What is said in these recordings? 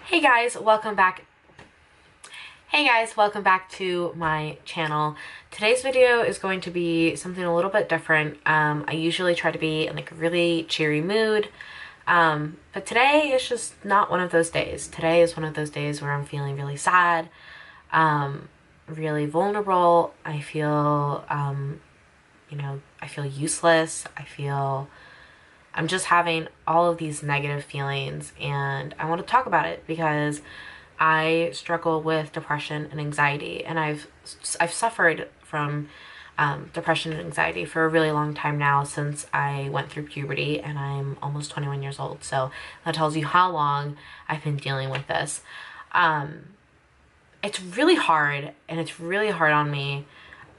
Hey guys, welcome back. Hey guys, welcome back to my channel. Today's video is going to be something a little bit different. I usually try to be in like a really cheery mood, but today is just not one of those days. Today is one of those days where I'm feeling really sad, really vulnerable. I feel, I feel useless. I'm just having all of these negative feelings, and I want to talk about it because I struggle with depression and anxiety, and I've suffered from depression and anxiety for a really long time now, since I went through puberty, and I'm almost 21 years old. So that tells you how long I've been dealing with this. It's really hard, and it's really hard on me.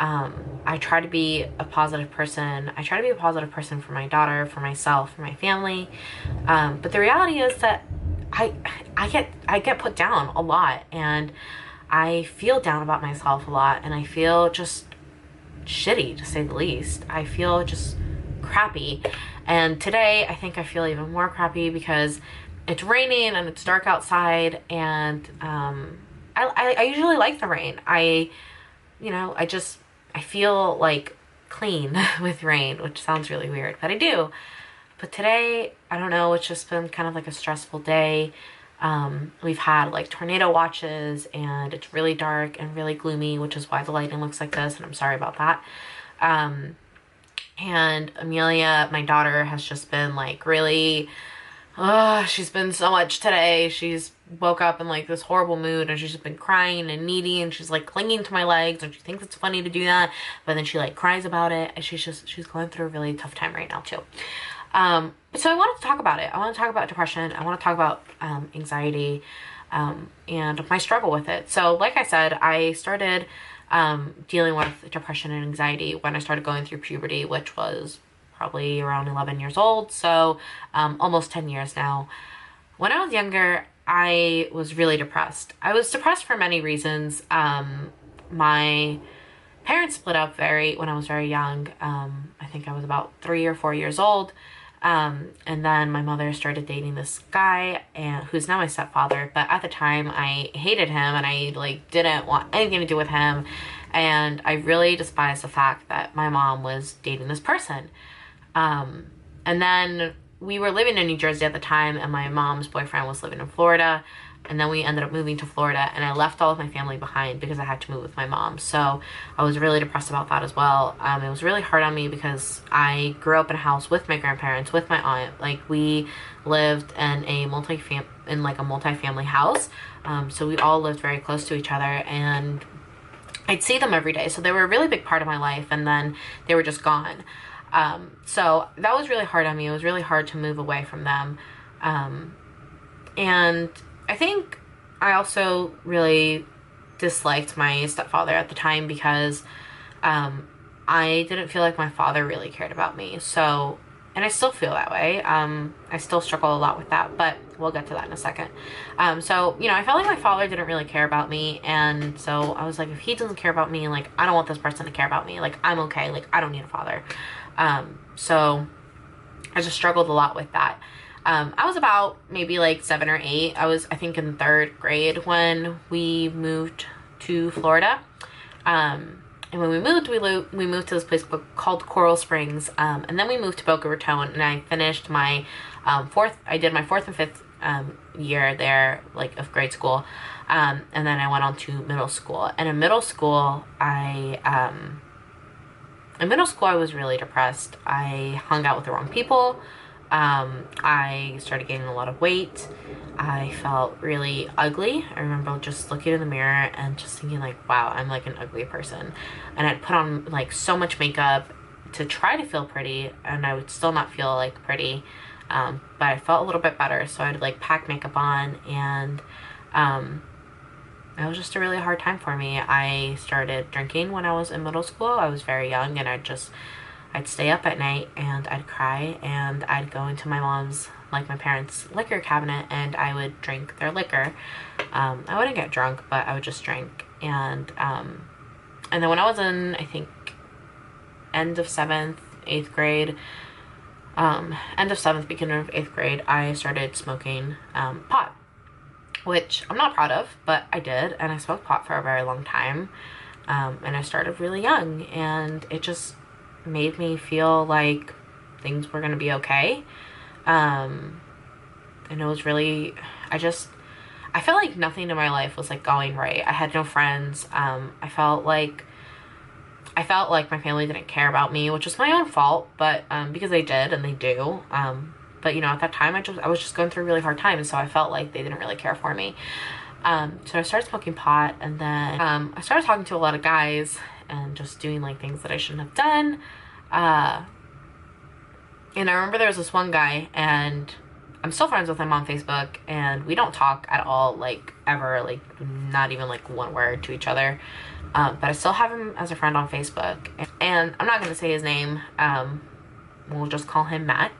I try to be a positive person. I try to be a positive person for my daughter, for myself, for my family. But the reality is that I get put down a lot, and I feel down about myself a lot, and I feel just shitty, to say the least. I feel just crappy. And today I think I feel even more crappy because it's raining and it's dark outside, and I usually like the rain. I feel like clean with rain, which sounds really weird, but I do. But today, I don't know, it's just been kind of like a stressful day. We've had like tornado watches, and it's really dark and really gloomy, which is why the lighting looks like this, and I'm sorry about that. And Amelia, my daughter, has just been like really, she's been so much today. She's woke up in like this horrible mood, and she's just been crying and needy, and she's like clinging to my legs, and she thinks it's funny to do that, but then she like cries about it, and she's going through a really tough time right now too. So I wanted to talk about it. I want to talk about depression. I want to talk about anxiety, and my struggle with it. So like I said, I started dealing with depression and anxiety when I started going through puberty, which was probably around 11 years old, so almost 10 years now. When I was younger, I was really depressed. I was depressed for many reasons. My parents split up when I was very young. I think I was about 3 or 4 years old. And then my mother started dating this guy, who's now my stepfather. But at the time, I hated him, and I like didn't want anything to do with him. And I really despised the fact that my mom was dating this person. And then we were living in New Jersey at the time, and my mom's boyfriend was living in Florida. And then we ended up moving to Florida, and I left all of my family behind because I had to move with my mom. So I was really depressed about that as well. It was really hard on me because I grew up in a house with my grandparents, with my aunt. Like, we lived in a multi-family house. So we all lived very close to each other, and I'd see them every day. So they were a really big part of my life, and then they were just gone. So that was really hard on me. It was really hard to move away from them. And I think I also really disliked my stepfather at the time because I didn't feel like my father really cared about me. So, and I still feel that way. I still struggle a lot with that, but we'll get to that in a second. So, I felt like my father didn't really care about me, and so I was like, if he doesn't care about me, like, I don't want this person to care about me. Like, I'm okay. Like, I don't need a father. So I just struggled a lot with that. I was about maybe like 7 or 8. I think in 3rd grade when we moved to Florida. And when we moved to this place called Coral Springs. And then we moved to Boca Raton, and I finished my I did my 4th and 5th year there, like, of grade school. And then I went on to middle school. And in middle school, I was really depressed. I hung out with the wrong people. I started gaining a lot of weight. I felt really ugly. I remember just looking in the mirror and just thinking like, wow, I'm like an ugly person. And I'd put on like so much makeup to try to feel pretty, and I would still not feel like pretty. But I felt a little bit better, so I'd like pack makeup on, and it was just a really hard time for me. I started drinking when I was in middle school. I was very young, and I'd stay up at night, and I'd cry, and I'd go into my parents' liquor cabinet, and I would drink their liquor. I wouldn't get drunk, but I would just drink. And then when I was in, I think, end of 7th, 8th grade, end of 7th, beginning of 8th grade, I started smoking pot. which I'm not proud of, but I did, and I smoked pot for a very long time. And I started really young, and it just made me feel like things were gonna be okay. And it was really, I felt like nothing in my life was like going right. I had no friends. I felt like my family didn't care about me, which was my own fault, but because they did and they do. But you know, at that time, I was just going through a really hard time, and so I felt like they didn't really care for me. So I started smoking pot, and then I started talking to a lot of guys and just doing like things that I shouldn't have done. And I remember there was this one guy, and I'm still friends with him on Facebook, and we don't talk at all, like ever, like not even like one word to each other. But I still have him as a friend on Facebook, and I'm not gonna say his name. We'll just call him Matt.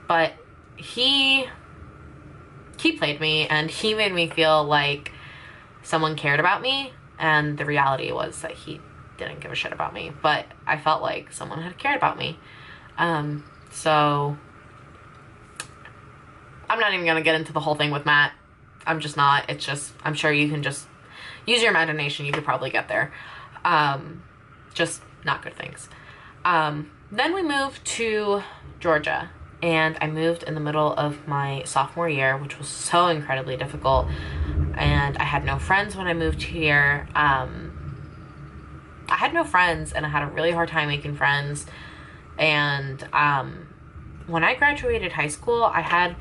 But he played me, and he made me feel like someone cared about me, and the reality was that he didn't give a shit about me, but I felt like someone had cared about me. So I'm not even gonna get into the whole thing with Matt. I'm just not. It's just, I'm sure you can just use your imagination. You could probably get there. Just not good things. Then we moved to Georgia, and I moved in the middle of my sophomore year, which was so incredibly difficult. And I had no friends when I moved here. I had no friends, and I had a really hard time making friends. And when I graduated high school, I had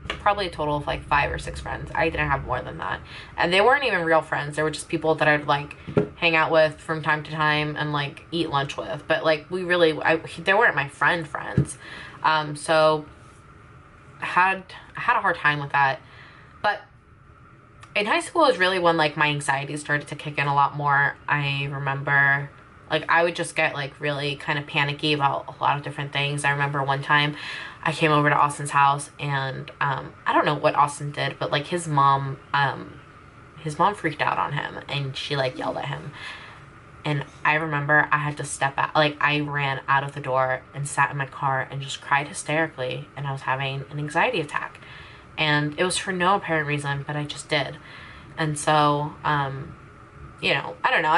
probably a total of like 5 or 6 friends. I didn't have more than that, and they weren't even real friends. They were just people that I'd like hang out with from time to time and like eat lunch with, but like they weren't my friends. So I had a hard time with that. But in high school is really when like my anxiety started to kick in a lot more. I remember like I would just get like really kind of panicky about a lot of different things. I remember one time I came over to Austin's house, and I don't know what Austin did, but like his mom freaked out on him, and she like yelled at him. And I remember I had to step out, like I ran out of the door and sat in my car and just cried hysterically, and I was having an anxiety attack. And it was for no apparent reason, but I just did. And so, you know, I don't know,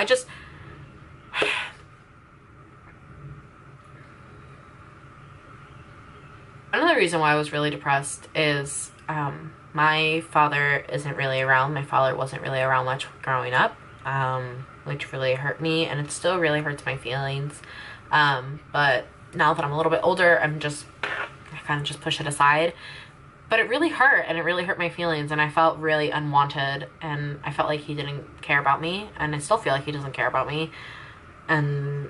another reason why I was really depressed is my father isn't really around. My father wasn't really around much growing up, which really hurt me, and it still really hurts my feelings. But now that I'm a little bit older, I kind of just push it aside. But it really hurt, and it really hurt my feelings, and I felt really unwanted, and I felt like he didn't care about me, and I still feel like he doesn't care about me, and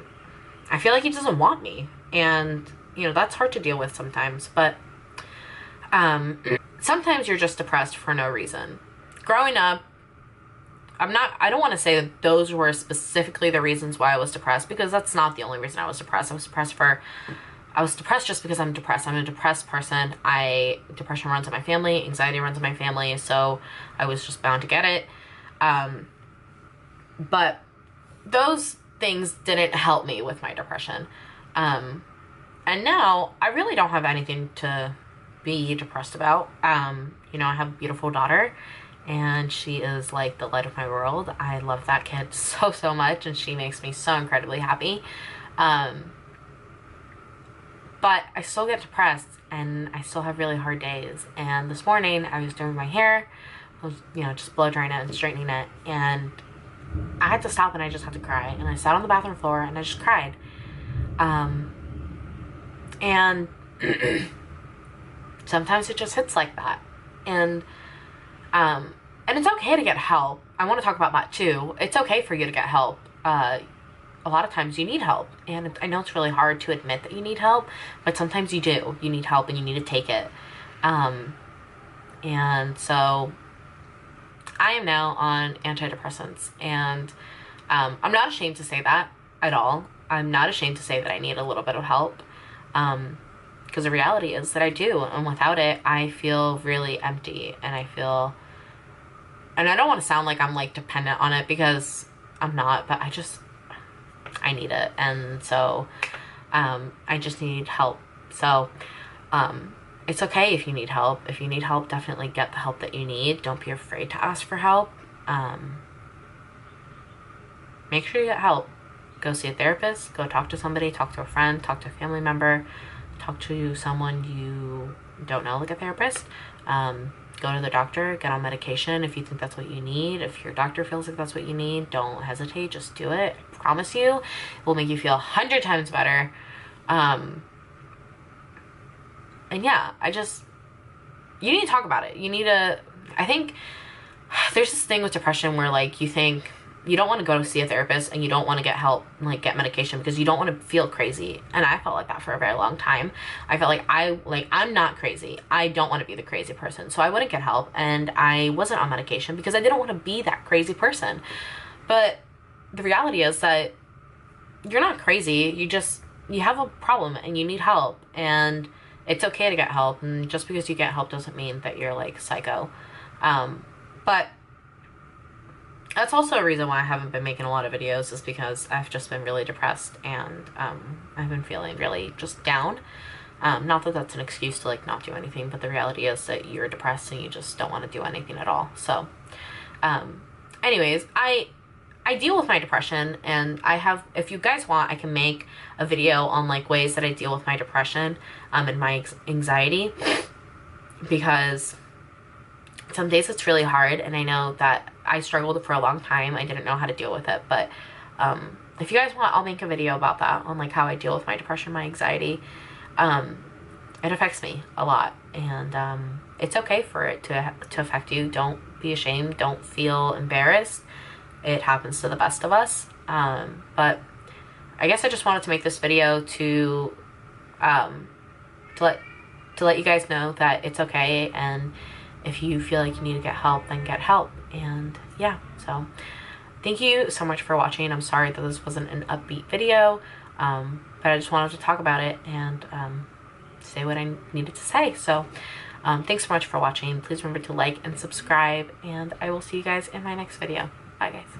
I feel like he doesn't want me, and you know, that's hard to deal with sometimes. But sometimes you're just depressed for no reason. Growing up, I don't want to say that those were specifically the reasons why I was depressed, because that's not the only reason I was depressed. I was depressed just because I'm depressed. I'm a depressed person. Depression runs in my family. Anxiety runs in my family. So I was just bound to get it. But those things didn't help me with my depression. And now I really don't have anything to be depressed about. You know, I have a beautiful daughter, and she is like the light of my world. I love that kid so, so much, and she makes me so incredibly happy. But I still get depressed, and I still have really hard days. And this morning I was doing my hair. I was, you know, just blow drying it and straightening it, and I had to stop, and I just had to cry. And I sat on the bathroom floor, and I just cried. And sometimes it just hits like that. And it's okay to get help. I want to talk about that too. It's okay for you to get help. A lot of times you need help, and I know it's really hard to admit that you need help, but sometimes you do. You need help, and you need to take it. And so I am now on antidepressants, and I'm not ashamed to say that at all. I'm not ashamed to say that I need a little bit of help, because the reality is that I do, and without it, I feel really empty, and I don't want to sound like I'm like dependent on it, because I'm not, but I need it, and so I just need help. So it's okay if you need help. If you need help, definitely get the help that you need. Don't be afraid to ask for help. Make sure you get help. Go see a therapist, go talk to somebody, talk to a friend, talk to a family member, talk to someone you don't know, like a therapist. Go to the doctor, get on medication if you think that's what you need. If your doctor feels like that's what you need, don't hesitate, just do it. I promise you, it will make you feel 100 times better. And yeah, you need to talk about it. You need to, I think there's this thing with depression where like you think you don't want to go to see a therapist and you don't want to get help, like get medication, because you don't want to feel crazy. And I felt like that for a very long time. I felt like I'm not crazy. I don't want to be the crazy person. So I wouldn't get help, and I wasn't on medication because I didn't want to be that crazy person. But the reality is that you're not crazy. You have a problem and you need help, and it's okay to get help. And just because you get help doesn't mean that you're like psycho. But that's also a reason why I haven't been making a lot of videos, is because I've just been really depressed, and I've been feeling really just down. Not that that's an excuse to like not do anything, but the reality is that you're depressed and you just don't want to do anything at all. So anyways, I deal with my depression, and if you guys want, I can make a video on like ways that I deal with my depression and my anxiety, because some days it's really hard, and I know that I struggled for a long time. I didn't know how to deal with it, but if you guys want, I'll make a video about that, on like how I deal with my depression, my anxiety. It affects me a lot, and it's okay for it to affect you. Don't be ashamed. Don't feel embarrassed. It happens to the best of us. But I guess I just wanted to make this video to let you guys know that it's okay, and if you feel like you need to get help, then get help. And yeah, so thank you so much for watching. I'm sorry that this wasn't an upbeat video, but I just wanted to talk about it and say what I needed to say. So thanks so much for watching. Please remember to like and subscribe, and I will see you guys in my next video. Bye guys.